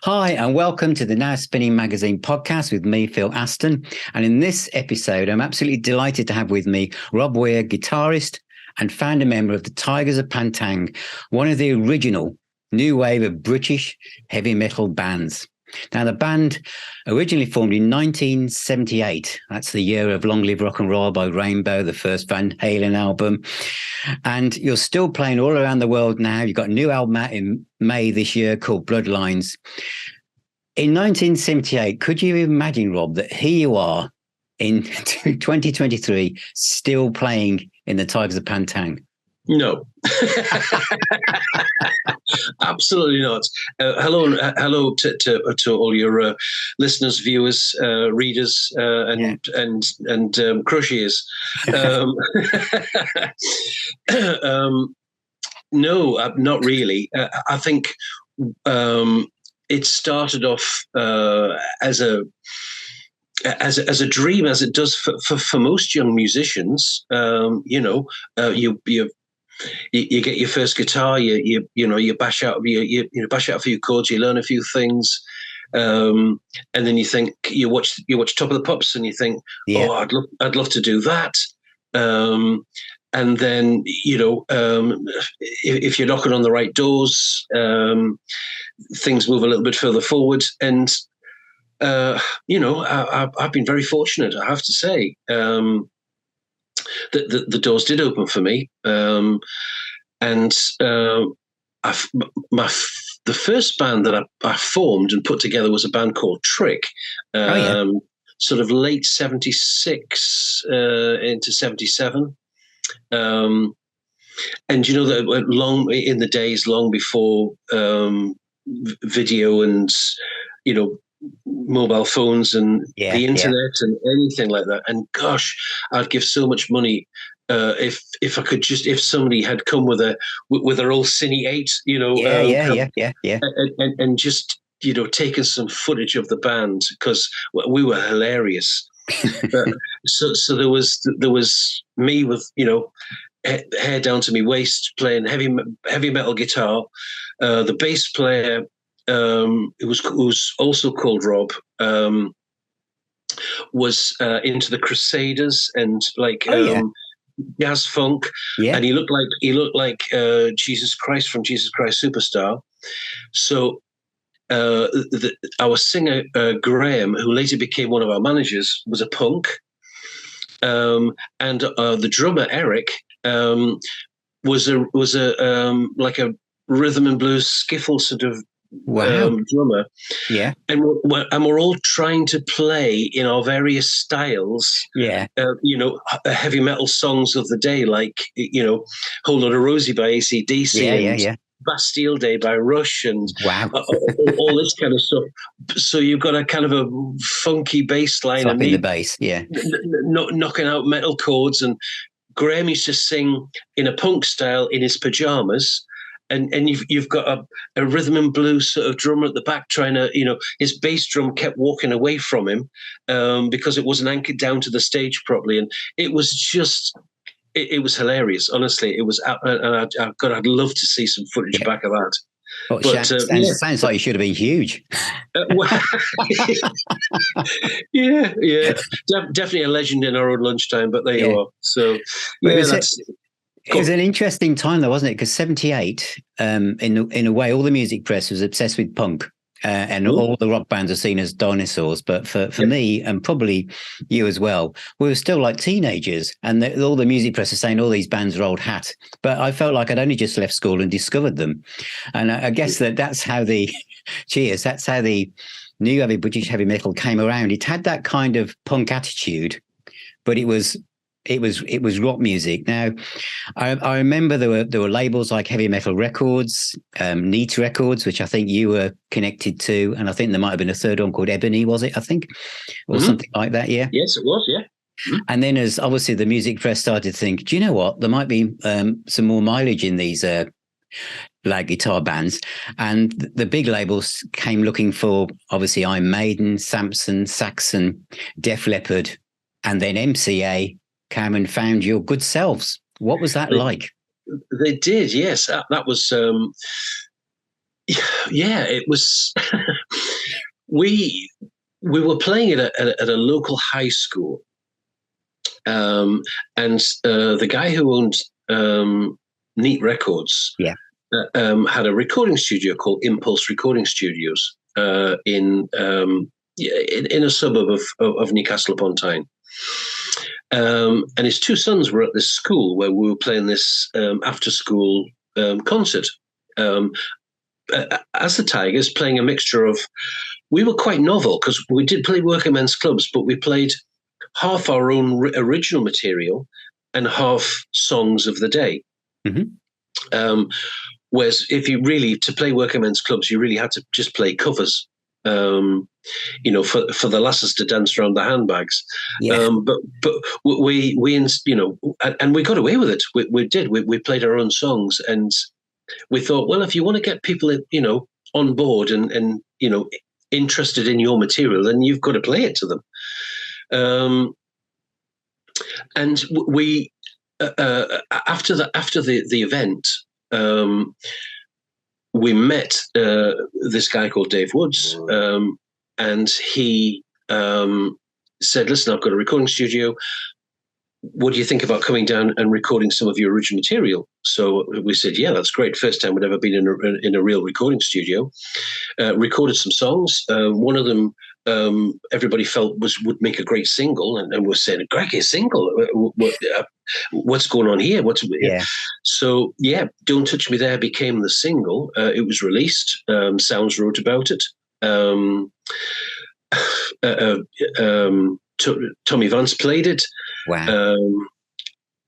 Hi, and welcome to the Now Spinning Magazine podcast with me, Phil Aston. And in this episode, I'm absolutely delighted to have with me Robb Weir, guitarist and founder member of the Tygers of Tang, one of the original new wave of British heavy metal bands. Now, the band originally formed in 1978. That's the year of Long Live Rock and Roll by Rainbow, the first Van Halen album. And you're still playing all around the world now. You've got a new album out in May this year called Bloodlines. In 1978, could you imagine, Rob, that here you are in 2023 still playing in the Tygers of Tang? No, absolutely not. Hello to all your listeners, viewers, readers, and crochets. No, not really. I think it started off as a dream, as it does for most young musicians. You get your first guitar, you bash out bash out a few chords, you learn a few things, and then you think you watch Top of the Pops and you think, oh, I'd love to do that. And then if you're knocking on the right doors, things move a little bit further forward. And I've been very fortunate, I have to say. The doors did open for me, and the first band that I formed and put together was a band called Trick, sort of late 76 into 77. And that long in the days long before video and mobile phones and the internet and anything like that. And gosh, I'd give so much money if I could if somebody had come with their old Cine 8, and just taken some footage of the band, because we were hilarious. So there was me with hair down to my waist playing heavy metal guitar. The bass player, it was also called Rob, was into the Crusaders and jazz funk, and he looked like Jesus Christ from Jesus Christ Superstar. So our singer Graham, who later became one of our managers, was a punk, and the drummer Eric was a like a rhythm and blues skiffle sort of drummer. Yeah. And we're all trying to play in our various styles. Yeah. Heavy metal songs of the day, like, Whole Lotta Rosie by AC/DC. Bastille Day by Rush, and all this kind of stuff. So you've got a kind of a funky bass line, and the bass, knocking out metal chords. And Graham used to sing in a punk style in his pajamas. And you've got a rhythm and blues sort of drummer at the back trying to, his bass drum kept walking away from him because it wasn't anchored down to the stage properly. And it was just, it was hilarious. Honestly, it was, and I'd love to see some footage back of that. Well, but, sounds like you should have been huge. Definitely a legend in our own lunchtime, but there you are. So, it was an interesting time, though, wasn't it? Because 78, in a way, all the music press was obsessed with punk, and all the rock bands are seen as dinosaurs. But for me, and probably you as well, we were still like teenagers, and all the music press is saying all these bands are old hat. But I felt like I'd only just left school and discovered them, and I guess that's how the that's how the new British heavy metal came around. It had that kind of punk attitude, but it was rock music. Now, I remember there were labels like Heavy Metal Records, Neat Records, which I think you were connected to, and I think there might have been a third one called Ebony, was it? I think, or something like that. Yeah. Yes, it was. Yeah. And then, as obviously the music press started to think, do you know what? There might be some more mileage in these like guitar bands, and the big labels came looking for obviously Iron Maiden, Samson, Saxon, Def Leppard, and then MCA came and found your good selves. What was that like? They did, yes. That was, it was. we were playing at a local high school, and the guy who owned Neat Records, had a recording studio called Impulse Recording Studios in a suburb of Newcastle upon Tyne. And his two sons were at this school where we were playing this after-school concert. As the Tygers, playing a mixture of, we were quite novel because we did play working men's clubs, but we played half our own original material and half songs of the day. Mm-hmm. Whereas if you really, to play working men's clubs, you really had to just play covers, for the lasses to dance around the handbags. Yeah. But we and we got away with it. We played our own songs, and we thought, well, if you want to get people, on board and interested in your material, then you've got to play it to them. And we, after the event, we met this guy called Dave Woods, and he said, listen, I've got a recording studio. What do you think about coming down and recording some of your original material? So we said, yeah, that's great. First time we'd ever been in a real recording studio. Recorded some songs. One of them everybody felt would make a great single, and we're saying, Greg, a single? What's going on here? So Don't Touch Me There became the single. It was released. Sounds wrote about it. Tommy Vance played it. Wow.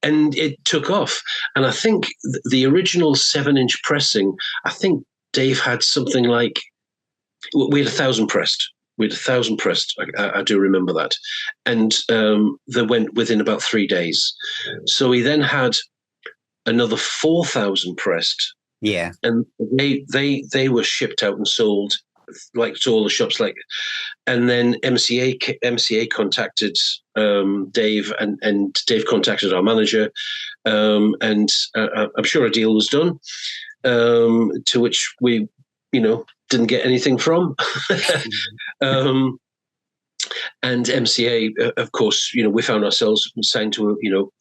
And it took off. And I think the original 7-inch pressing, I think Dave had something like, we had 1,000 pressed. I do remember that. And they went within about 3 days. So he then had another 4,000 pressed. Yeah. And they were shipped out and sold to all the shops, and then MCA contacted Dave, and Dave contacted our manager, and I'm sure a deal was done, to which we, didn't get anything from. And MCA, of course, we found ourselves signed to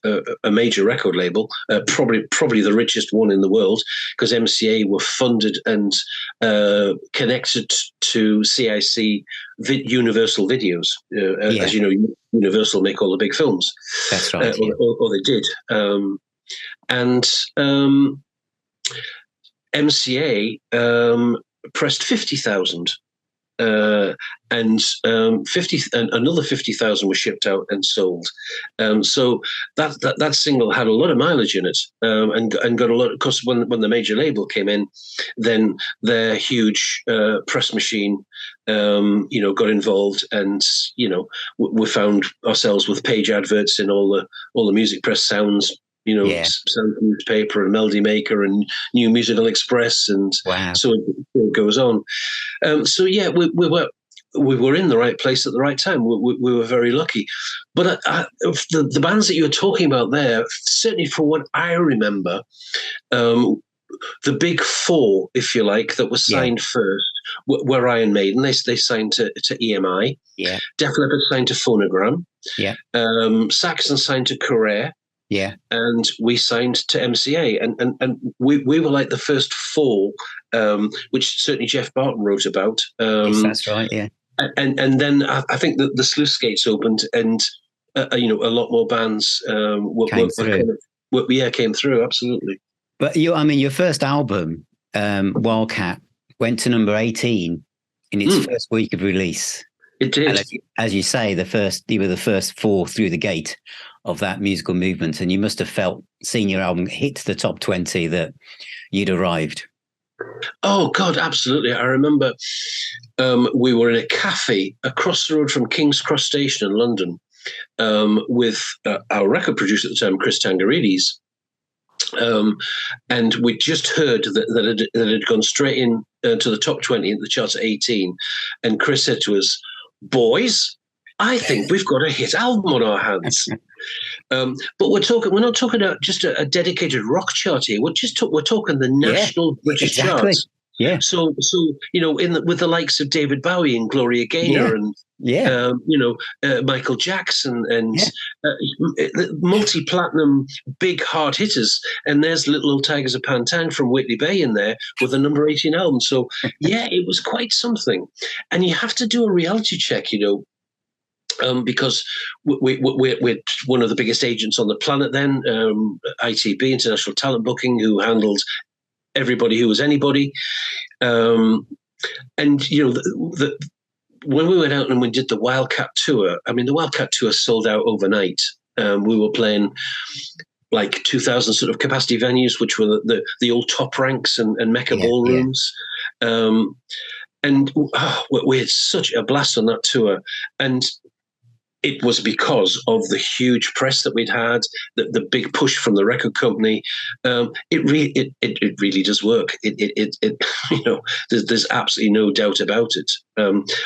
a major record label, probably the richest one in the world, because MCA were funded and connected to CIC Universal Videos. As you know, Universal make all the big films. That's right. Or they did. And MCA pressed 50,000. And another 50,000 was shipped out and sold. So that single had a lot of mileage in it, and got a lot. Because when the major label came in, then their huge press machine, got involved, and we found ourselves with page adverts in all the music press sounds. Sound Newspaper and Melody Maker and New Musical Express, and so it goes on. We were in the right place at the right time. We were very lucky. But the bands that you were talking about there, certainly from what I remember, the big four, if you like, that were signed first were Iron Maiden. They signed to EMI. Yeah. Def Leppard signed to Phonogram. Yeah. Saxon signed to Carrere. Yeah, and we signed to MCA, and we were like the first four, which certainly Jeff Barton wrote about. Yes, that's right. Yeah, and then I think that the sluice gates opened, and a lot more bands came through. Absolutely. But your first album, Wildcat, went to number 18 in its first week of release. It did. And as you say, you were the first four through the gate of that musical movement, and you must have felt seeing your album hit the top 20 that you'd arrived. Oh God, absolutely. I remember we were in a cafe across the road from King's Cross Station in London, with our record producer at the time, Chris Tangarides, and we just heard that it had gone straight in to the top 20 in the charts at 18, and Chris said to us, "Boys, I think we've got a hit album on our hands." But we're not talking about just a dedicated rock chart here. We're talking the national British charts. Yeah. So with the likes of David Bowie and Gloria Gaynor and Michael Jackson and multi-platinum big hard hitters, and there's little old Tygers of Tang from Whately Bay in there with a number 18 album. So it was quite something. And you have to do a reality check, because we're one of the biggest agents on the planet then, ITB, International Talent Booking, who handled everybody who was anybody. And, when we went out and we did the Wildcat Tour, the Wildcat Tour sold out overnight. We were playing like 2,000 sort of capacity venues, which were the old Top Ranks and Mecca ballrooms. And we had such a blast on that tour. And it was because of the huge press that we'd had, the big push from the record company. It really does work. There's absolutely no doubt about it.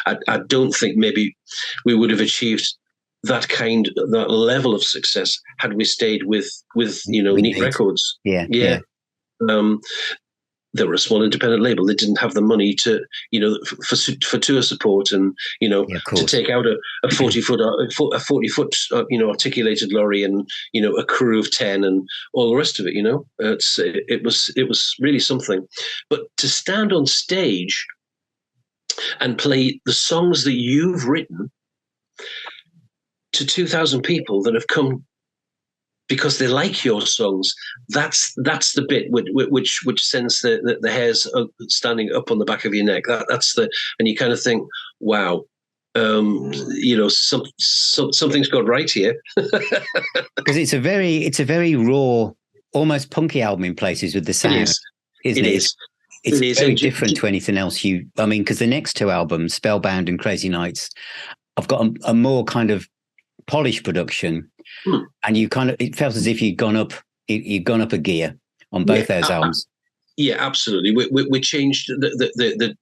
I don't think maybe we would have achieved that level of success had we stayed with Neat Records. Yeah. They were a small independent label. They didn't have the money to, for tour support and, to take out a 40-foot, articulated lorry and, a crew of 10 and all the rest of it. It was really something. But to stand on stage and play the songs that you've written to 2,000 people that have come because they like your songs, that's the bit which sends the hairs standing up on the back of your neck. And you kind of think, wow, something's got right here. Because it's a very raw, almost punky album in places with the sound, isn't it? It's very different to anything else because the next two albums, Spellbound and Crazy Nights, I've got a more kind of polished production. And it felt as if you'd gone up a gear on both those albums. Yeah, absolutely. We changed the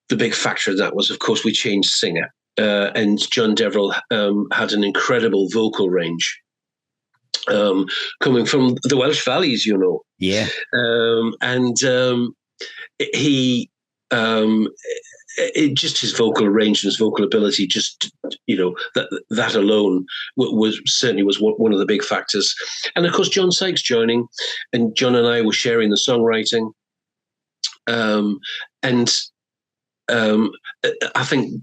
big factor of that was, of course, we changed singer, and John Deverell had an incredible vocal range, coming from the Welsh Valleys, Yeah, and he. Just his vocal range and his vocal ability, that alone was one of the big factors. And of course, John Sykes joining, and John and I were sharing the songwriting. I think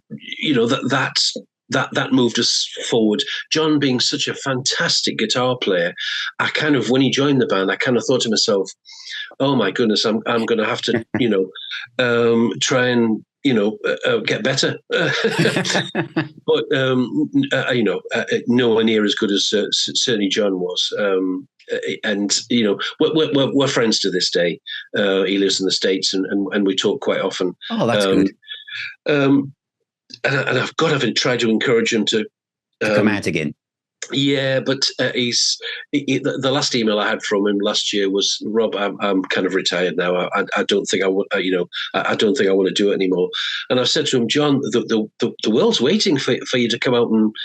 that moved us forward. John being such a fantastic guitar player, when he joined the band, I kind of thought to myself, oh my goodness, I'm going to have to try and get better. But nowhere near as good as certainly John was. And we're friends to this day. He lives in the States, and we talk quite often. Oh, that's good. And I've tried to encourage him to come out again. Yeah, but the last email I had from him last year was, Rob, I'm kind of retired now. I don't think I want, I don't think I want to do it anymore. And I've said to him, John, the world's waiting for you to come out and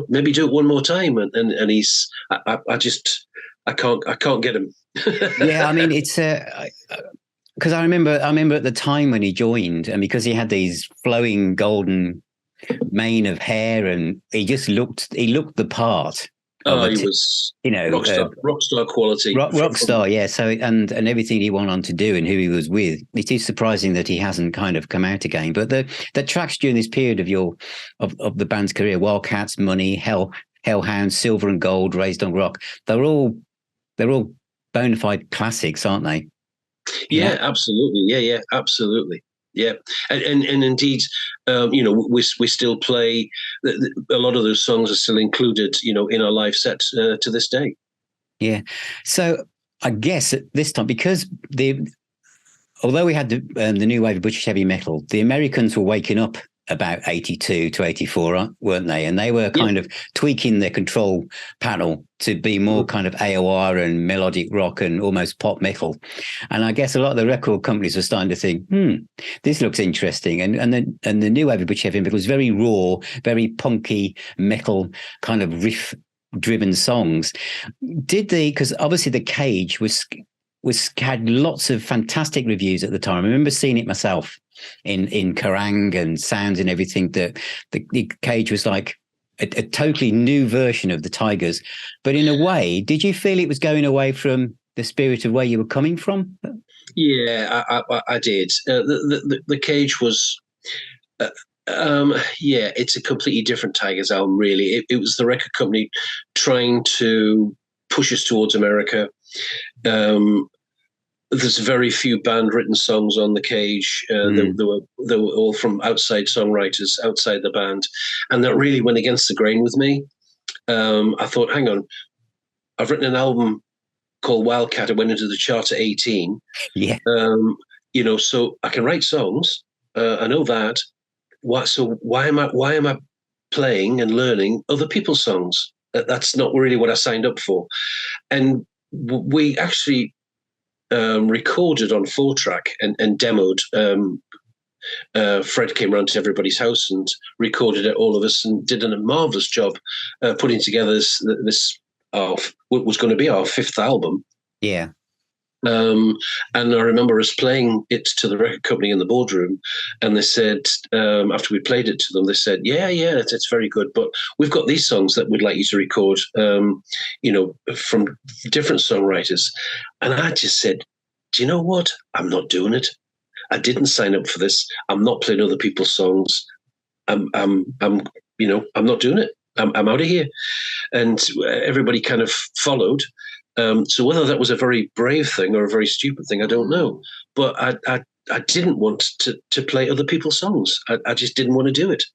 maybe do it one more time. And he's, I can't get him. Yeah, it's because I remember at the time when he joined, and because he had these flowing golden mane of hair, and he looked the part. He was rock star quality. Rock star, yeah. So and everything he went on to do and who he was with. It is surprising that he hasn't kind of come out again. But the tracks during this period of the band's career, Wildcats, Money, Hellhounds, Silver and Gold, Raised on Rock, they're all bona fide classics, aren't they? Yeah, absolutely. Yeah, absolutely. Yeah, and indeed, we still play. A lot of those songs are still included, in our live set to this day. Yeah. So I guess at this time, because although we had the new wave of British heavy metal, the Americans were waking up about 82 to 84, weren't they? And they were kind of tweaking their control panel to be more kind of AOR and melodic rock and almost pop metal. And I guess a lot of the record companies were starting to think, this looks interesting. And the new wave of British heavy metal was very raw, very punky metal kind of riff driven songs. Because obviously the Cage was had lots of fantastic reviews at the time. I remember seeing it myself in Kerrang and sounds and everything. That the cage was like a totally new version of the Tygers. But in a way, did you feel it was going away from the spirit of where you were coming from? Yeah, I did. The cage was. It's a completely different Tygers album, really. It was the record company trying to push us towards America. There's very few band-written songs on the cage. They were all from outside songwriters, outside the band, and that really went against the grain with me. I thought, hang on, I've written an album called Wildcat. It went into the chart at 18. Yeah. So I can write songs. I know that. Why am I playing and learning other people's songs? That's not really what I signed up for. And we actually recorded on 4-track and demoed. Fred came round to everybody's house and recorded it, all of us, and did a marvelous job putting together this what was going to be our 5th album. Yeah. And I remember us playing it to the record company in the boardroom, and they said, after we played it to them, they said, yeah, it's very good, but we've got these songs that we'd like you to record, from different songwriters. And I just said, do you know what? I'm not doing it. I didn't sign up for this. I'm not playing other people's songs. I'm not doing it. I'm out of here. And everybody kind of followed. So whether that was a very brave thing or a very stupid thing, I don't know. But I didn't want to play other people's songs. I just didn't want to do it.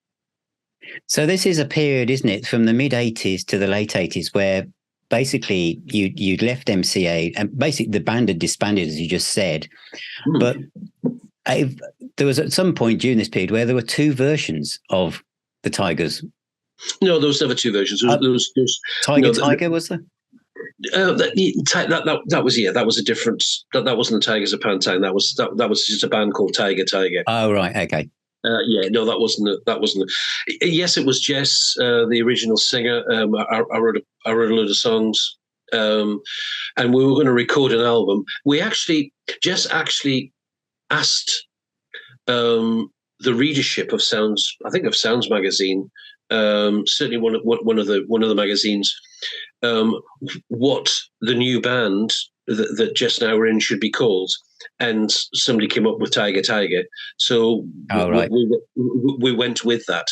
So this is a period, isn't it, from the mid-'80s to the late 80s, where basically you'd left MCA and basically the band had disbanded, as you just said. But there was at some point during this period where there were 2 versions of the Tygers. No, there was never 2 versions. There was Tiger, was there? That was a different. That wasn't the Tygers of Pantang. That was just a band called Tiger. Oh right, okay. That wasn't. Yes, it was Jess, the original singer. I wrote a load of songs, and we were going to record an album. Jess actually asked the readership of Sounds. I think of Sounds magazine. Certainly one of the magazines. What the new band that Jess and I were in should be called, and somebody came up with Tiger. So we went with that.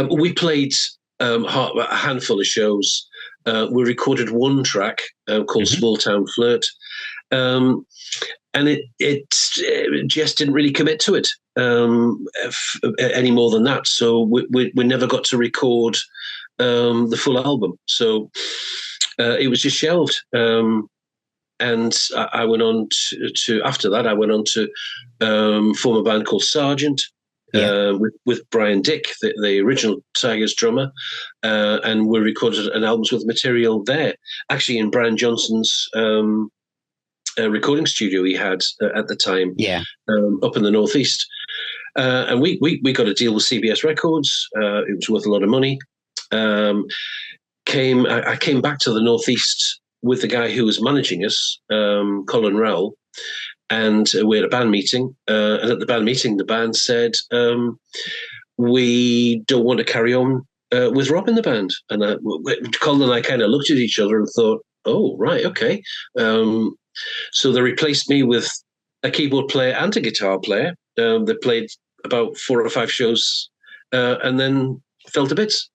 We played a handful of shows. We recorded 1 track called Small Town Flirt, and it just didn't really commit to it any more than that. So we never got to record the full album. So it was just shelved. And I went on to after that, I went on to form a band called Sargent with Brian Dick, the original Tygers drummer. And we recorded an album with material there, actually in Brian Johnson's recording studio he had at the time, up in the Northeast. And we got a deal with CBS Records. It was worth a lot of money. I came back to the Northeast with the guy who was managing us, Colin Rowell, and we had a band meeting. And at the band meeting, the band said, we don't want to carry on with Robb in the band. And Colin and I kind of looked at each other and thought, oh, right, okay. So they replaced me with a keyboard player and a guitar player. They played about 4 or 5 shows and then fell to bits.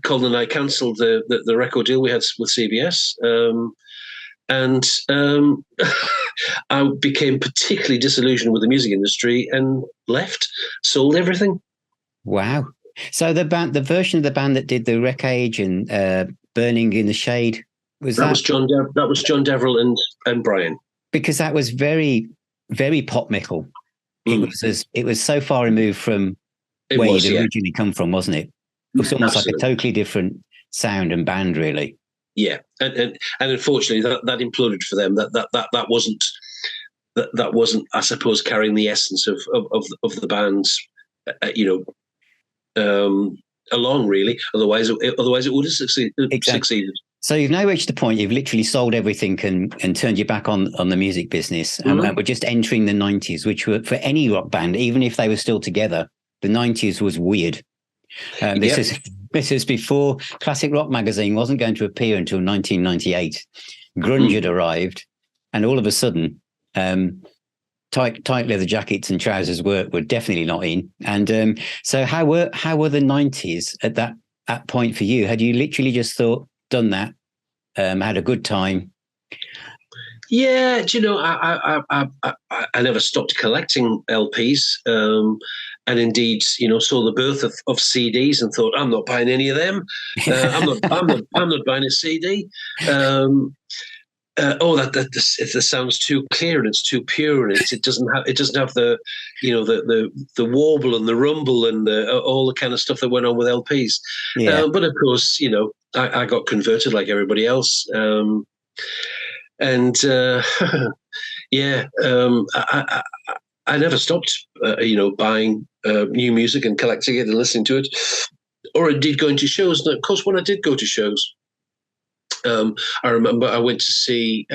Colin and I cancelled the record deal we had with CBS, and I became particularly disillusioned with the music industry and left, sold everything. Wow! So the version of the band that did the Wreckage and Burning in the Shade was John. That was John Deverell and Brian. Because that was very, very pop metal. It was so far removed from where you'd originally come from, wasn't it? It was almost like a totally different sound and band, really. Yeah, and unfortunately, that imploded for them. That wasn't, I suppose, carrying the essence of the bands, along really. Otherwise, it would have succeeded. So you've now reached the point you've literally sold everything and turned your back on the music business. And we're just entering the 90s, which were, for any rock band, even if they were still together, the 90s was weird. This is before Classic Rock magazine wasn't going to appear until 1998. Grunge had arrived, and all of a sudden, tight leather jackets and trousers were definitely not in. And so how were the 90s at that point for you? Had you literally just done that, had a good time? Yeah, do you know, I never stopped collecting LPs, and indeed, you know, saw the birth of CDs and thought, I'm not buying any of them. I'm not buying a CD. That sounds too clear and it's too pure, and it doesn't have the, you know, the warble and the rumble and all the kind of stuff that went on with LPs. Yeah. But of course, you know, I got converted like everybody else. I never stopped, buying new music and collecting it and listening to it, or indeed going to shows. And of course, when I did go to shows, I remember I went to see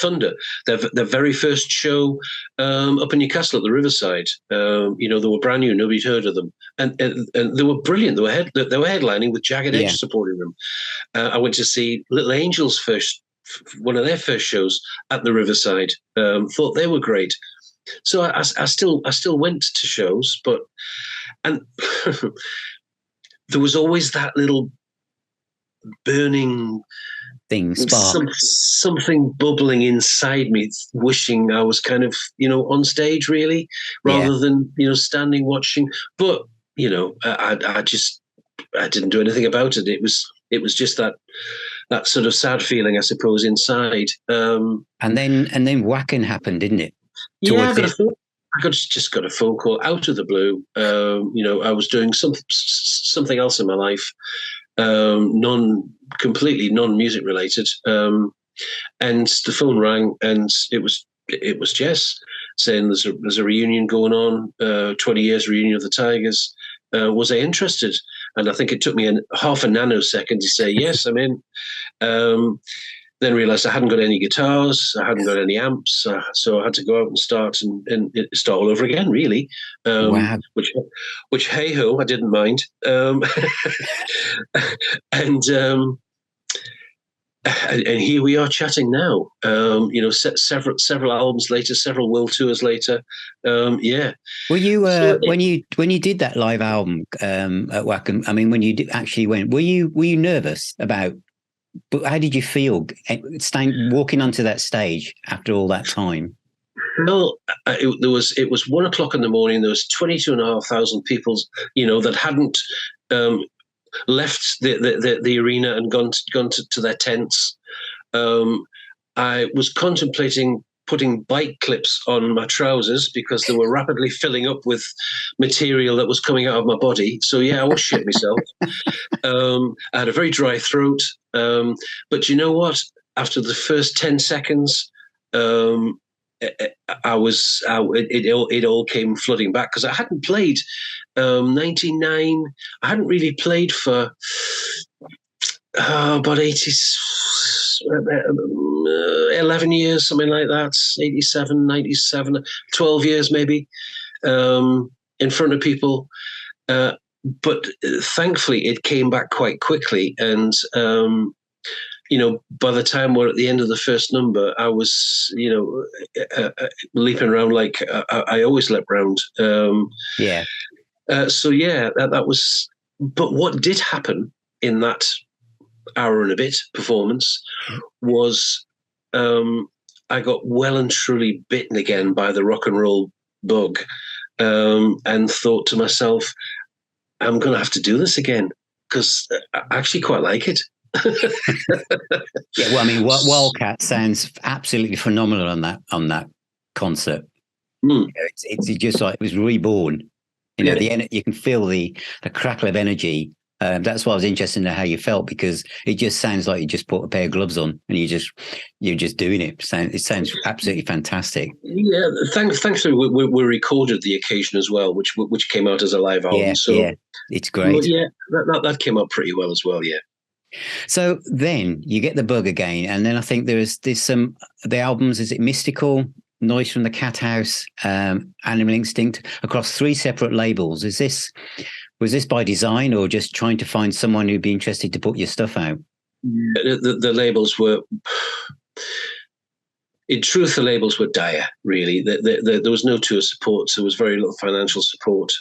Thunder, their very first show up in Newcastle at the Riverside. They were brand new, nobody'd heard of them, and they were brilliant. They were headlining with Jagged Edge supporting them. I went to see Little Angels one of their first shows at the Riverside. Thought they were great. So I still went to shows, and there was always that little burning thing, spark, something bubbling inside me, wishing I was kind of, on stage really, rather than, standing watching. But, I didn't do anything about it. It was just that sort of sad feeling, I suppose, inside. And then Wacken happened, didn't it? Yeah, I just got a phone call out of the blue. I was doing something else in my life, completely non-music related, and the phone rang, and it was Jess saying there's a reunion going on, 20 years reunion of the Tygers. Was I interested? And I think it took me half a nanosecond to say yes, I'm in. Then realised I hadn't got any guitars, I hadn't got any amps, so I had to go out and start all over again, really. Wow. Which hey ho, I didn't mind. And here we are chatting now. Several albums later, several world tours later. Yeah. Were you when you did that live album at Wacken? I mean, when you actually went, were you nervous about? But how did you feel walking onto that stage after all that time? Well, it was 1 o'clock in the morning. There was 22,500 people, that hadn't left the arena and gone to their tents. I was contemplating putting bike clips on my trousers because they were rapidly filling up with material that was coming out of my body. So yeah, I was shit myself. I had a very dry throat. But you know what? After the first 10 seconds, it all came flooding back, because I hadn't played 99. I hadn't really played for about 11 years, something like that, 87, 97, 12 years maybe, in front of people. But thankfully, it came back quite quickly. And, by the time we're at the end of the first number, I was, leaping around like I always leapt around. Yeah. That was. But what did happen in that hour and a bit performance was I got well and truly bitten again by the rock and roll bug, and thought to myself, I'm going to have to do this again, because I actually quite like it. Yeah, well, I mean, Wildcat sounds absolutely phenomenal on that concert. It's just like it was reborn. You can feel the crackle of energy. That's why I was interested in how you felt, because it just sounds like you just put a pair of gloves on and you're just doing it. It sounds absolutely fantastic. Yeah, thankfully we recorded the occasion as well, which came out as a live album. Yeah, it's great. Yeah, that came out pretty well as well. Yeah. So then you get the bug again, and then I think there's some the albums. Is it Mystical, Noise from the Cat House, Animal Instinct, across 3 separate labels? Was this by design, or just trying to find someone who'd be interested to put your stuff out? The labels were, in truth, the labels were dire. Really, there was no tour support, so there was very little financial support.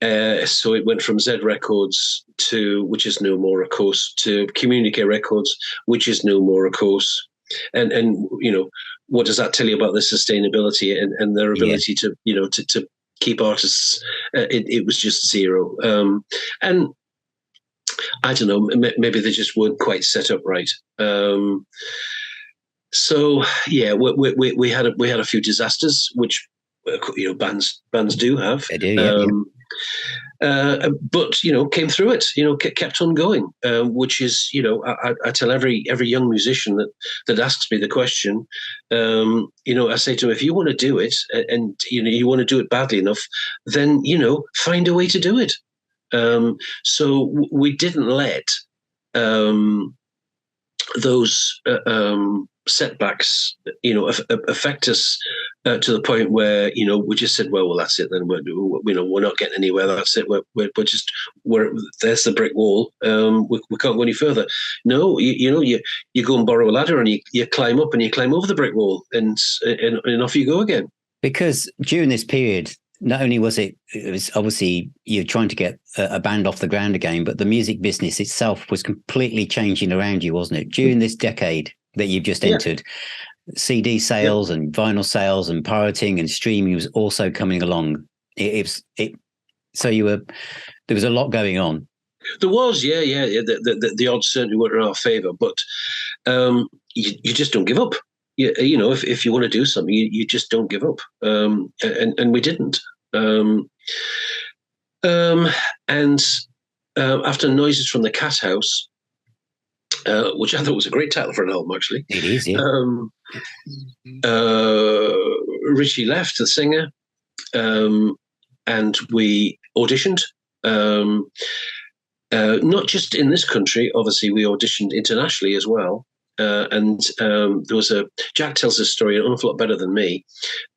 So it went from Z Records to, which is no more, of course, to Communique Records, which is no more, of course. And you know, what does that tell you about the sustainability and their ability to, you know, to keep artists? It was just zero. And I don't know, maybe they just weren't quite set up right. So yeah, we had a few disasters, which, you know, bands do have. They do, but you know, came through it. You know, kept on going, which is, you know, I tell every young musician that asks me the question, you know, I say to them, if you want to do it, and you know, you want to do it badly enough, then, you know, find a way to do it. So we didn't let those setbacks, you know, affect us to the point where, you know, we just said, well, that's it. Then we're not getting anywhere. That's it. We're there's the brick wall. We can't go any further. No, you know, you go and borrow a ladder and you climb up and you climb over the brick wall and off you go again. Because during this period, not only was it was obviously you're trying to get a band off the ground again, but the music business itself was completely changing around you, wasn't it? During this decade that you've just entered, CD sales and vinyl sales and pirating and streaming was also coming along. So there was a lot going on. There was, yeah. The odds certainly were in our favour, but you just don't give up. You know, if you want to do something, you just don't give up. And we didn't. And after Noises from the Cat House, which I thought was a great title for an album, actually. It is, yeah. Richie left, the singer, and we auditioned. Not just in this country, obviously, we auditioned internationally as well. And there was Jack tells this story an awful lot better than me.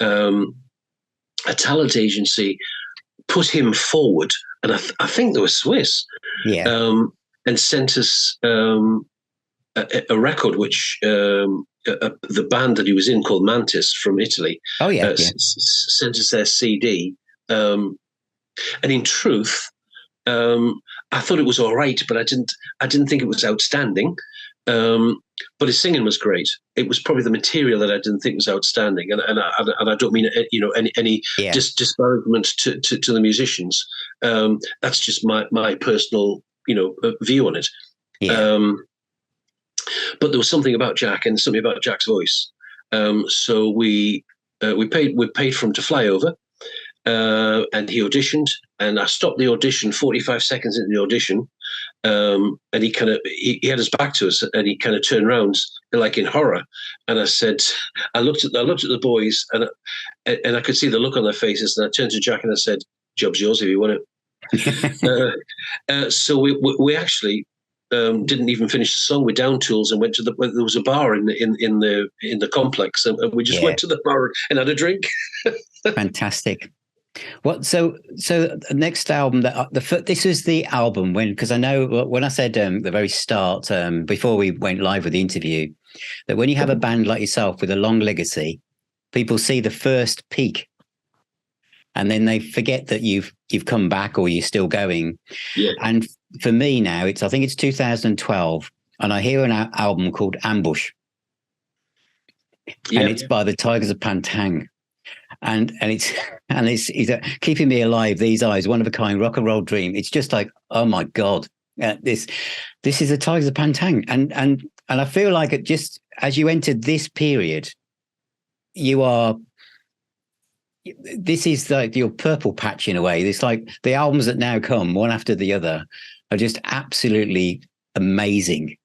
A talent agency put him forward, and I think they were Swiss, and sent us a record which the band that he was in called Mantis from Italy sent us their CD. And in truth, I thought it was all right, but I didn't think it was outstanding. But his singing was great. It was probably the material that I didn't think was outstanding, and I don't mean, you know, any disparagement to the musicians. That's just my personal, you know, view on it. But there was something about Jack and something about Jack's voice. So we paid for him to fly over, and he auditioned, and I stopped the audition 45 seconds into the audition. And he had his back to us, and he kind of turned around like in horror. And I said, I looked at the boys, and I could see the look on their faces. And I turned to Jack and I said, "Job's yours if you want it." So we actually didn't even finish the song. We down tools and went to there was a bar in the complex, and we just went to the bar and had a drink. Fantastic. What so the next album this is the album because I know when I said the very start before we went live with the interview that when you have a band like yourself with a long legacy, people see the first peak and then they forget that you've come back or you're still going. And for me now I think it's 2012 and I hear an album called Ambush, and it's by the Tygers of Tang. And it's keeping me alive. These eyes, one of a kind, rock and roll dream. It's just like, oh my god, this is the Tigers of Tang, and I feel like it just as you entered this period, this is like your purple patch in a way. It's like the albums that now come one after the other are just absolutely amazing.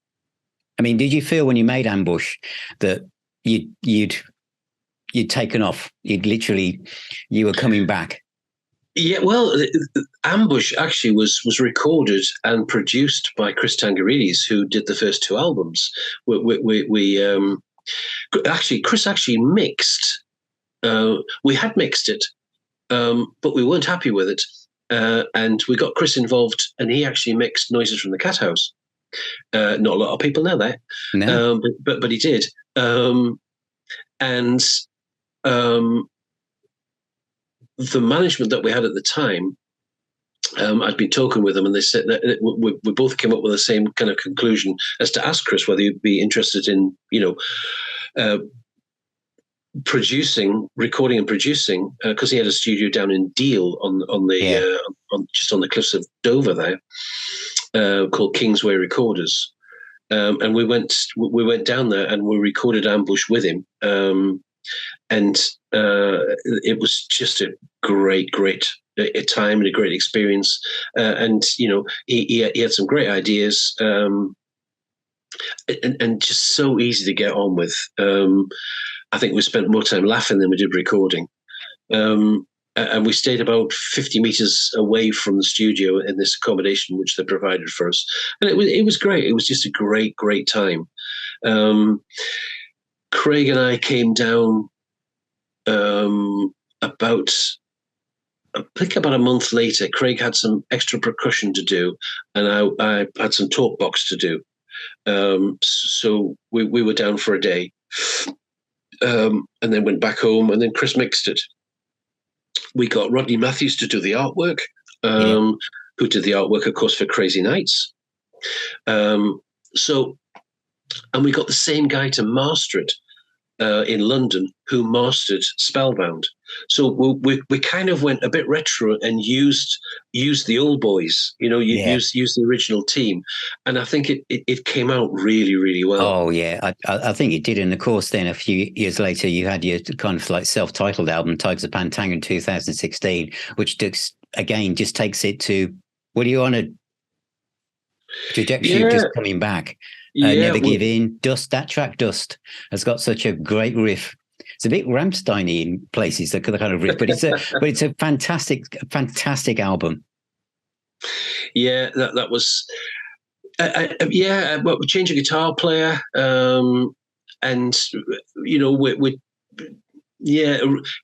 I mean, did you feel when you made Ambush that you'd taken off? You were coming back? Yeah, well, Ambush actually was recorded and produced by Chris Tangarides, who did the first two albums. Actually, Chris actually mixed. We had mixed it, but we weren't happy with it, and we got Chris involved, and he actually mixed Noises from the Cat House. Not a lot of people know that, No. but he did, and. The management that we had at the time, I'd been talking with them, and they said that we both came up with the same kind of conclusion as to ask Chris whether he'd be interested in, recording and producing, because he had a studio down in Deal on just on the cliffs of Dover there, called Kingsway Recorders, and we went down there and we recorded Ambush with him. And it was just a great time and a great experience. And he had some great ideas, and just so easy to get on with. I think we spent more time laughing than we did recording. And we stayed about 50 meters away from the studio in this accommodation which they provided for us, and it was great. It was just a great time. Craig and I came down. About a month later, Craig had some extra percussion to do, and I had some talk box to do. So we were down for a day, and then went back home, and then Chris mixed it. We got Rodney Matthews to do the artwork, who did the artwork, of course, for Crazy Nights. And we got the same guy to master it, in London, who mastered Spellbound. So we kind of went a bit retro and used the old boys, used the original team, and I think it came out really well. Oh yeah, I think it did. And of course, then a few years later, you had your kind of like self-titled album, Tygers of Tang in 2016, which just takes it to, what are you on a trajectory of just coming back? Never Give In. Dust, that track Dust has got such a great riff. It's a bit Rammstein-y in places, the kind of riff, but it's a fantastic album. Yeah, that was well, we changed a guitar player, and we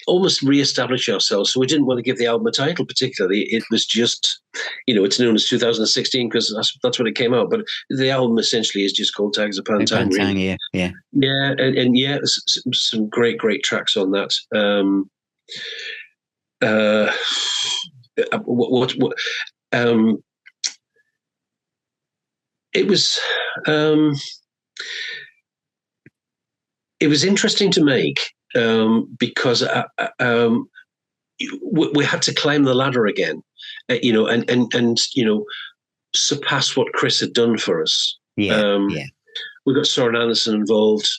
almost re-establish ourselves. So we didn't want to give the album a title particularly. It was just, it's known as 2016 because that's when it came out. But the album essentially is just called Tygers of Tang. Really. Yeah, and some great tracks on that. It was interesting to make. Because we had to climb the ladder again, and surpass what Chris had done for us. We got Soren Anderson involved.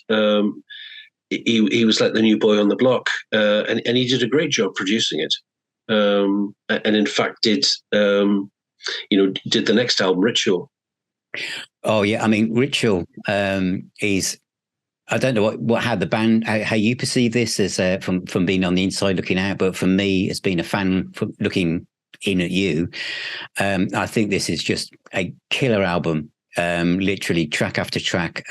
He was like the new boy on the block, and he did a great job producing it. And in fact, did the next album, Ritual. Oh yeah, I mean, Ritual is. I don't know how the band, how you perceive this as from being on the inside looking out, but for me, as being a fan looking in at you, I think this is just a killer album. Literally track after track,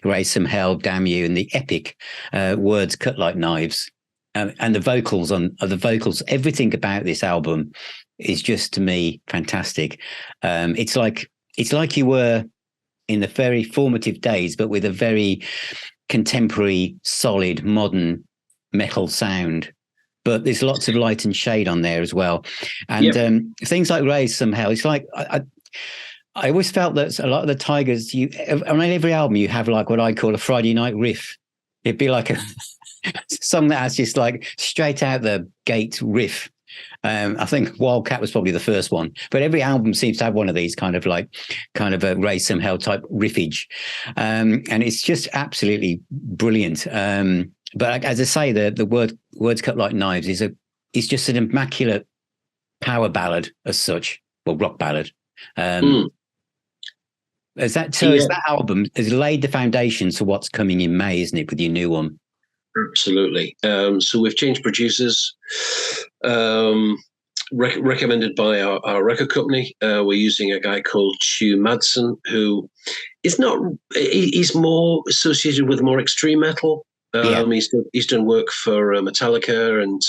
Raise Some Hell, Damn You, and the epic words cut like knives, and the vocals everything about this album is just, to me, fantastic. It's like you were in the very formative days, but with a very contemporary, solid, modern metal sound. But there's lots of light and shade on there as well. And things like Raise Some Hell, it's like, I always felt that a lot of the Tygers, on every album, you have like what I call a Friday night riff. It'd be like a song that has just like straight out the gate riff. I think Wildcat was probably the first one, but every album seems to have one of these kind of a Raise Some Hell type riffage, and it's just absolutely brilliant. But as I say, the words cut like knives is just an immaculate power ballad as such, well, rock ballad. As that album has laid the foundations for what's coming in May, isn't it, with your new one? Absolutely. So we've changed producers. recommended by our record company. We're using a guy called Stu Madsen, who is not. He's more associated with more extreme metal. He's done work for Metallica, and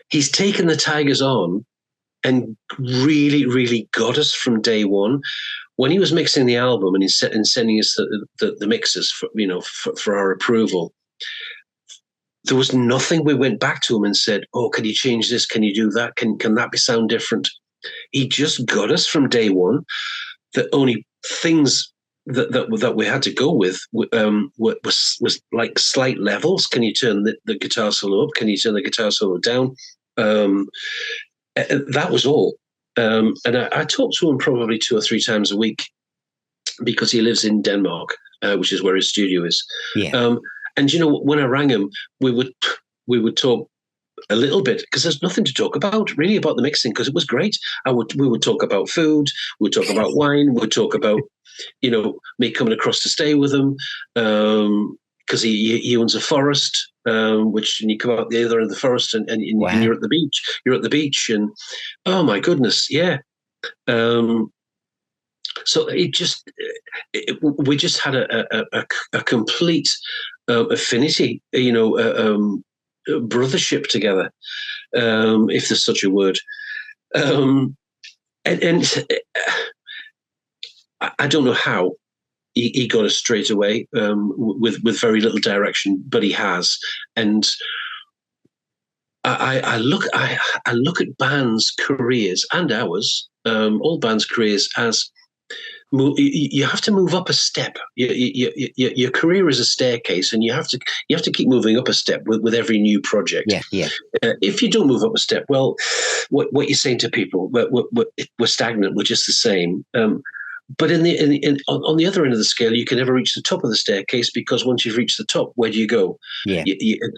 he's taken the Tygers on and really, really got us from day one. When he was mixing the album and sending us the mixes for our approval, there was nothing we went back to him and said, "Oh, can you change this? Can you do that? Can that be sound different?" He just got us from day one. The only things that we had to go with was like slight levels. Can you turn the guitar solo up? Can you turn the guitar solo down? That was all. And I talked to him probably 2 or 3 times a week because he lives in Denmark, which is where his studio is. Yeah. And when I rang him, we would talk a little bit because there's nothing to talk about really about the mixing because it was great. We would talk about food, we'd talk about wine, we'd talk about me coming across to stay with him because he owns a forest, which and you come out the other end of the forest and wow. you're at the beach. You're at the beach, and oh my goodness, yeah. So we just had a complete affinity, brothership together, if there's such a word. And I don't know how he got us straight away with very little direction, but he has. And I look at bands' careers and ours, all bands' careers as you have to move up a step. Your career is a staircase, and you have to keep moving up a step with every new project. Yeah. If you don't move up a step, well, what you're saying to people, we're stagnant. We're just the same. But on the other end of the scale, you can never reach the top of the staircase because once you've reached the top, where do you go? Yeah.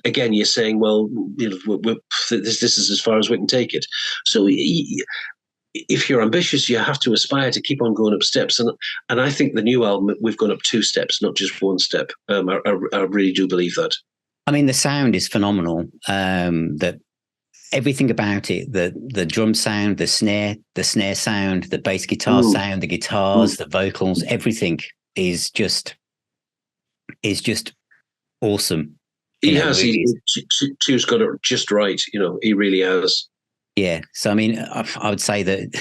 Again, you're saying, well, this is as far as we can take it. So if you're ambitious, you have to aspire to keep on going up steps. And I think the new album, we've gone up 2 steps, not just 1 step. I really do believe that. I mean, the sound is phenomenal. That everything about it, the drum sound, the snare sound, the bass guitar sound, the guitars, the vocals, everything is just awesome. Stu's got it just right. He really has. Yeah. So, I mean, I would say that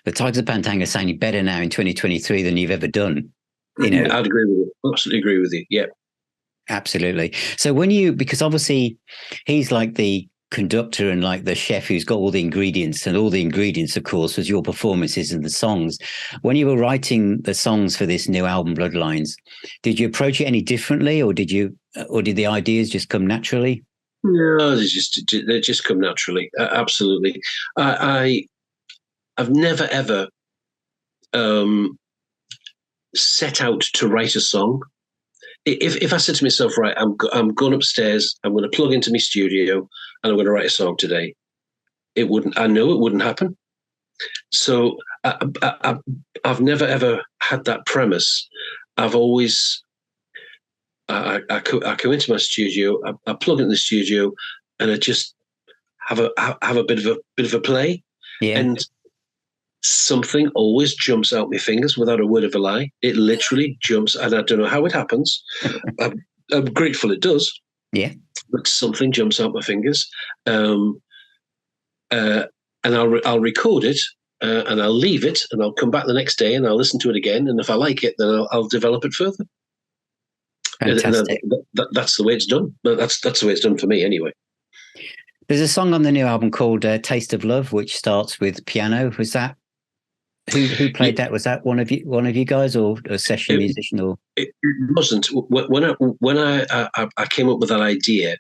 the Tygers of Tang are sounding better now in 2023 than you've ever done. I'd agree with you. Absolutely agree with you. Yeah. Absolutely. So because obviously he's like the conductor and like the chef who's got all the ingredients, and all the ingredients, of course, was your performances and the songs. When you were writing the songs for this new album, Bloodlines, did you approach it any differently, or did the ideas just come naturally? No, they just come naturally. Absolutely. I've never ever set out to write a song. If I said to myself, right, I'm going upstairs, I'm going to plug into my studio, and I'm going to write a song today, I know it wouldn't happen. So I've never ever had that premise. I've always. I come into my studio, I plug into the studio, and I just have a bit of a play, and something always jumps out my fingers without a word of a lie. It literally jumps, and I don't know how it happens. I'm grateful it does. Yeah, but something jumps out my fingers, and I'll record it, and I'll leave it, and I'll come back the next day, and I'll listen to it again, and if I like it, then I'll develop it further. Fantastic. That's the way it's done. That's the way it's done for me, anyway. There's a song on the new album called "Taste of Love," which starts with piano. Was that who played that? Was that one of you guys, or a session musician? Or it wasn't. When I came up with that idea,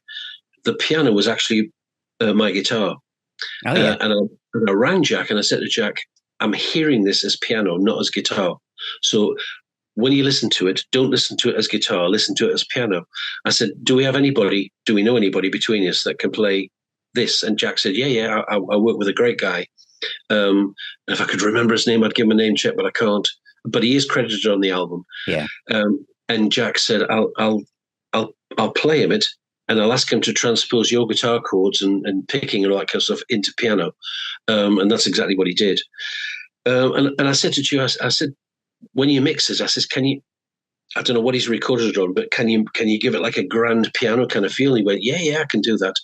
the piano was actually my guitar. Oh yeah. And I rang Jack and I said to Jack, "I'm hearing this as piano, not as guitar. So." When you listen to it, don't listen to it as guitar, listen to it as piano. I said, do we know anybody between us that can play this? And Jack said, yeah, I work with a great guy. If I could remember his name, I'd give him a name check, but I can't. But he is credited on the album. Yeah. And Jack said, I'll play him it, and I'll ask him to transpose your guitar chords and picking and all that kind of stuff into piano. And that's exactly what he did. And I said to Stu, I said, when you mix this, I says, can you, I don't know what he's recorded it on, but can you give it like a grand piano kind of feel? And he went, yeah, I can do that.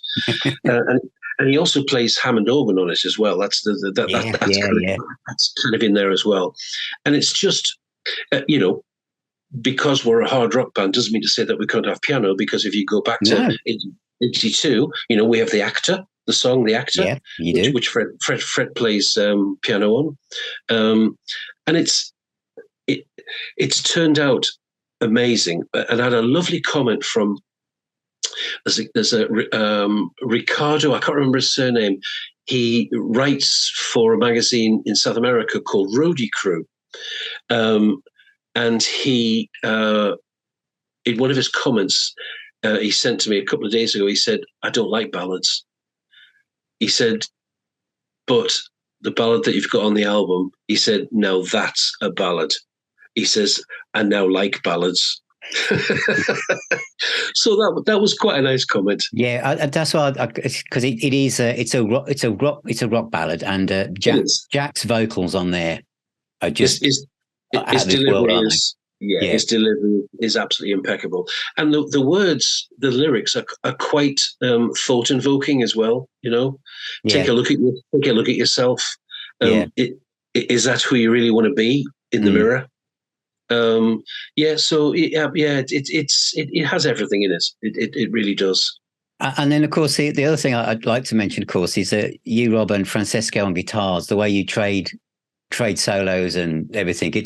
And he also plays Hammond organ on it as well. That's that's kind of in there as well. And it's just, because we're a hard rock band doesn't mean to say that we can't have piano, because if you go back to 82, we have the song The Actor, yeah, you do. Which Fred plays piano on. And it's turned out amazing. And I had a lovely comment from, there's a Ricardo, I can't remember his surname. He writes for a magazine in South America called Roadie Crew. And he, in one of his comments, he sent to me a couple of days ago, he said, I don't like ballads. He said, but the ballad that you've got on the album, he said, now that's a ballad. He says, I now like ballads. So that was quite a nice comment. Yeah, that's why, because it's a rock ballad, and Jack's vocals on there are just his delivery his delivery is absolutely impeccable, and the words, the lyrics are quite thought invoking as well. Take a look at yourself. Is that who you really want to be in the mirror? It has everything in it. It really does. And then, of course, the other thing I'd like to mention, of course, is that you, Rob, and Francesco on guitars, the way you trade solos and everything, it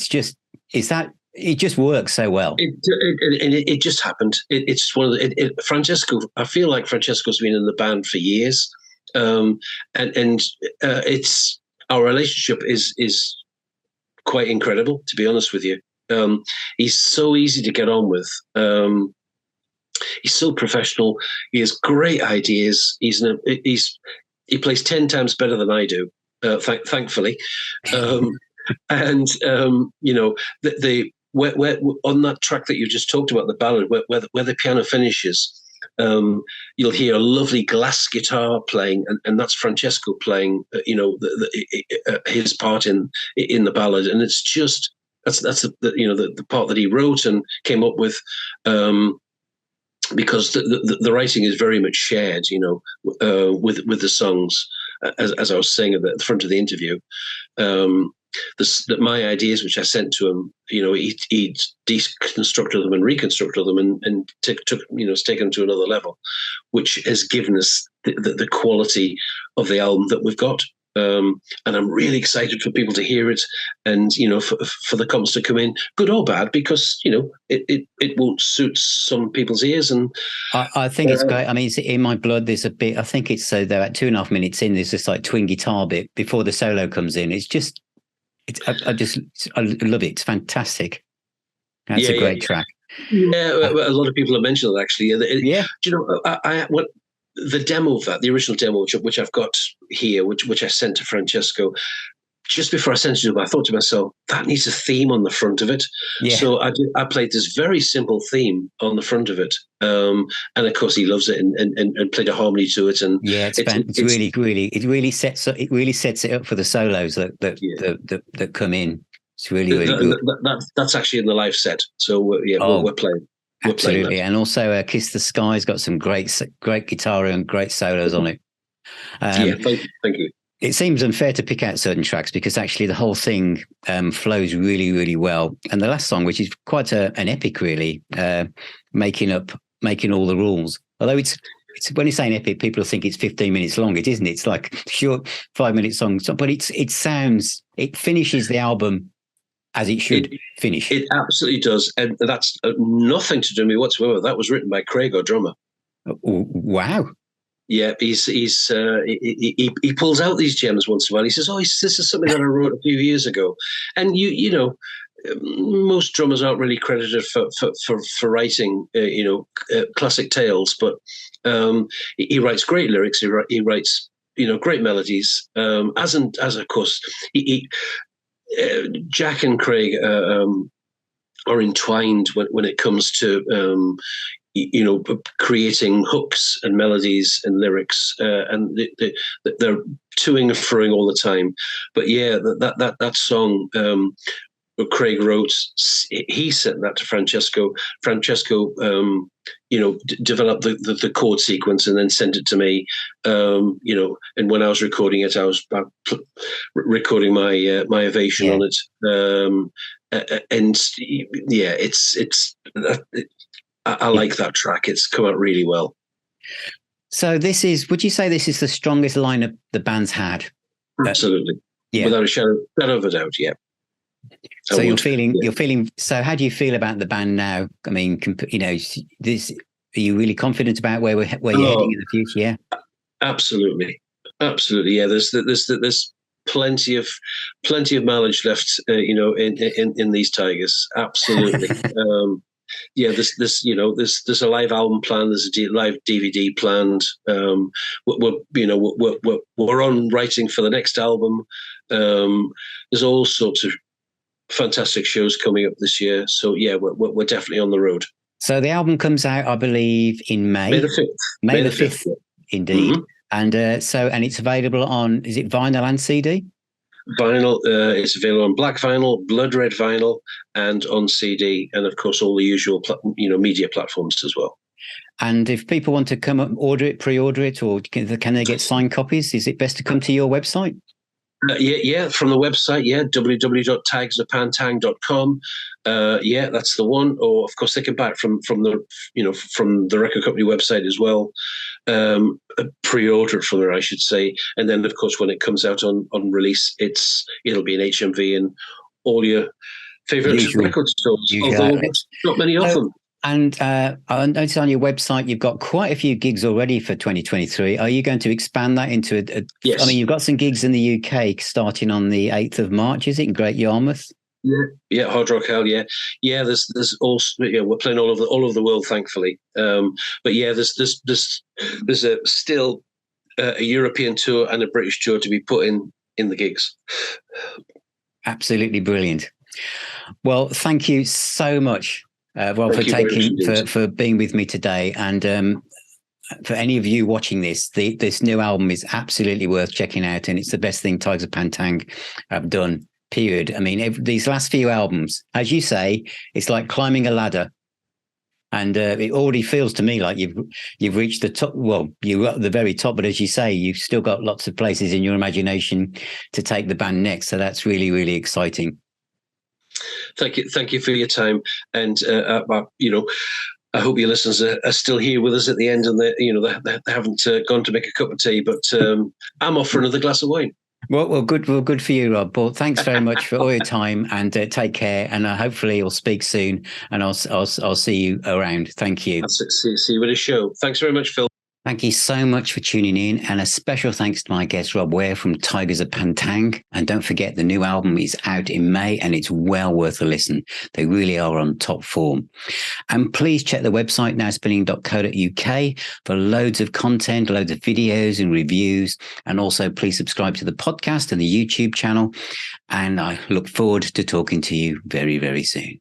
just works so well. It just happened. It's one of Francesco. I feel like Francesco's been in the band for years, and it's our relationship is quite incredible, to be honest with you. He's so easy to get on with. He's so professional. He has great ideas. He plays 10 times better than I do, thankfully. And where on that track that you just talked about, the ballad, where the piano finishes, you'll hear a lovely glass guitar playing, and that's Francesco playing. His part in the ballad, and it's just that's the part that he wrote and came up with, because the writing is very much shared, with the songs, as I was saying at the front of the interview. My ideas, which I sent to him, he deconstructed them and reconstructed them, and it's taken them to another level, which has given us the quality of the album that we've got. And I'm really excited for people to hear it, and for the comments to come in, good or bad, because it won't suit some people's ears. And I think it's great. I mean, it's in my blood. There's a bit. I think it's they're at 2.5 minutes in. There's this like twin guitar bit before the solo comes in. It's just. I love it. It's fantastic. That's a great track. Yeah, a lot of people have mentioned that, actually. The demo of that, the original demo, which I've got here, which I sent to Francesco, just before I sent it to him, I thought to myself, that needs a theme on the front of it. Yeah. So I played this very simple theme on the front of it, and of course he loves it, and played a harmony to it. And it really sets it up for the solos that come in. It's really good. That's actually in the live set. So we're playing. Absolutely, and also Kiss the Sky's got some great guitar and great solos on it. Thank you. It seems unfair to pick out certain tracks, because actually the whole thing flows really, really well. And the last song, which is quite an epic, really, making all the rules. Although it's when you say an epic, people think it's 15 minutes long. It isn't. It's like short 5-minute song, but it finishes the album as it should finish. It absolutely does, and that's nothing to do with me whatsoever. That was written by Craig, our drummer. Wow. Yeah, he pulls out these gems once in a while. He says, this is something that I wrote a few years ago. And most drummers aren't really credited for writing classic tales, but he writes great lyrics. He writes great melodies. As of course Jack and Craig are entwined when it comes to creating hooks and melodies and lyrics, and they're toing and froing all the time. But yeah, that song Craig wrote, he sent that to Francesco. Francesco, developed the chord sequence and then sent it to me. And when I was recording it, I was recording my ovation on it. And yeah, I like that track. It's come out really well. So would you say this is the strongest lineup the band's had? Absolutely. Yeah. Without a shadow of a doubt. Yeah. So you're feeling, so how do you feel about the band now? I mean, are you really confident about where you're heading in the future? Yeah. Absolutely. Yeah. There's plenty of mileage left, in these Tygers. Absolutely. Yeah, there's a live album planned. There's a live DVD planned. We're on writing for the next album. There's all sorts of fantastic shows coming up this year. So yeah, we're definitely on the road. So the album comes out, I believe, in May. May the 5th. May the 5th, indeed. Mm-hmm. And and it's available on, is it vinyl and CD? Vinyl, it's available on black vinyl, blood red vinyl, and on CD, and of course all the usual media platforms as well. And if people want to come up, pre-order it, or can they get signed copies? Is it best to come to your website? Yeah, from the website, www.tygersofpantang.com. Yeah, that's the one. Or of course they can buy it from the record company website as well. Pre-order it from there, I should say. And then of course when it comes out on release, it'll be in HMV and all your favorite record stores. Although not many of them. And I noticed on your website you've got quite a few gigs already for 2023. Are you going to expand that into Yes. I mean, you've got some gigs in the UK starting on the 8th of March, is it, in Great Yarmouth? Yeah, Hard Rock Hell. Yeah. There's also we're playing all over the world, thankfully. But yeah, there's still a European tour and a British tour to be put in the gigs. Absolutely brilliant. Well, thank you so much. Rob, for being with me today, and for any of you watching this new album is absolutely worth checking out, and it's the best thing Tygers of Pantang have done. Period. I mean, these last few albums, as you say, it's like climbing a ladder, and it already feels to me like you've reached the top. Well, you're at the very top, but as you say, you've still got lots of places in your imagination to take the band next. So that's really, really exciting. Thank you for your time, and I hope your listeners are still here with us at the end, and they haven't gone to make a cup of tea. But I'm off for another glass of wine. Well, good for you, Rob. Well, thanks very much for all your time, and take care. And hopefully, you'll speak soon, and I'll see you around. Thank you. See you at a show. Thanks very much, Phil. Thank you so much for tuning in, and a special thanks to my guest, Robb Weir from Tygers of Pantang. And don't forget, the new album is out in May, and it's well worth a listen. They really are on top form. And please check the website, nowspinning.co.uk, for loads of content, loads of videos and reviews. And also, please subscribe to the podcast and the YouTube channel. And I look forward to talking to you very, very soon.